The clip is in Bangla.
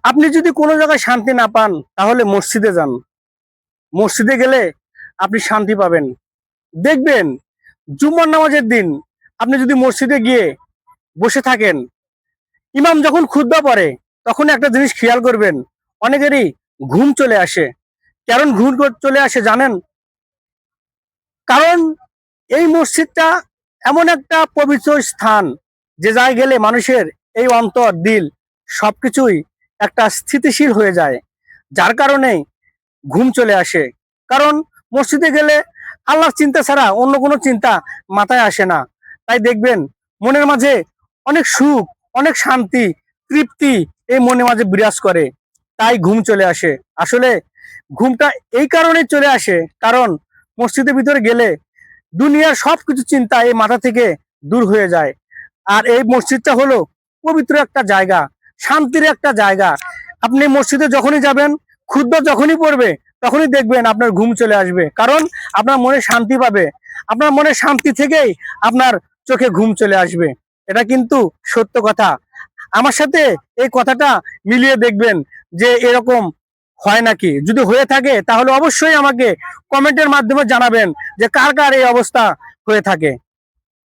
আপনি যদি কোনো জায়গায় শান্তি না পান তাহলে মসজিদে যান। মসজিদে গেলে আপনি শান্তি পাবেন। দেখবেন জুম্মার নামাজের দিন আপনি যদি মসজিদে গিয়ে বসে থাকেন, ইমাম যখন খুতবা পড়ে তখন একটা জিনিস খেয়াল করবেন, অনেকেরই ঘুম চলে আসে। কারণ ঘুম চলে আসে জানেন? কারণ এই মসজিদটা এমন একটা পবিত্র স্থান যে জায়গায় গেলে মানুষের এই অন্তর দিল সবকিছুই একটা স্থিতিশীল হয়ে যায়, যার কারণে ঘুম চলে আসে। কারণ মসজিদে গেলে আল্লাহর চিন্তা ছাড়া অন্য কোনো চিন্তা মাথায় আসে না। তাই দেখবেন মনের মাঝে অনেক সুখ, অনেক শান্তি, তৃপ্তি এই মনের মাঝে বিরাজ করে। তাই ঘুম চলে আসে। আসলে ঘুমটা এই কারণে চলে আসে কারণ মসজিদের ভিতরে গেলে দুনিয়ার সবকিছু চিন্তা এই মাথা থেকে দূর হয়ে যায়। আর এই মসজিদটা হলো পবিত্র একটা জায়গা, শান্তির একটা জায়গা। আপনি মসজিদে যখনই যাবেন, খুতবা যখনই পড়বে, তখনই দেখবেন আপনার ঘুম চলে আসবে। কারণ আপনার মনে শান্তি পাবে। আপনার মনে শান্তি থেকেই আপনার চোখে ঘুম চলে আসবে। এটা কিন্তু সত্য কথা। আমার সাথে এই কথাটা মিলিয়ে দেখবেন যে এরকম হয় নাকি। যদি হয়ে থাকে তাহলে অবশ্যই আমাকে কমেন্টের মাধ্যমে জানাবেন যে কার কার এই অবস্থা হয়ে থাকে।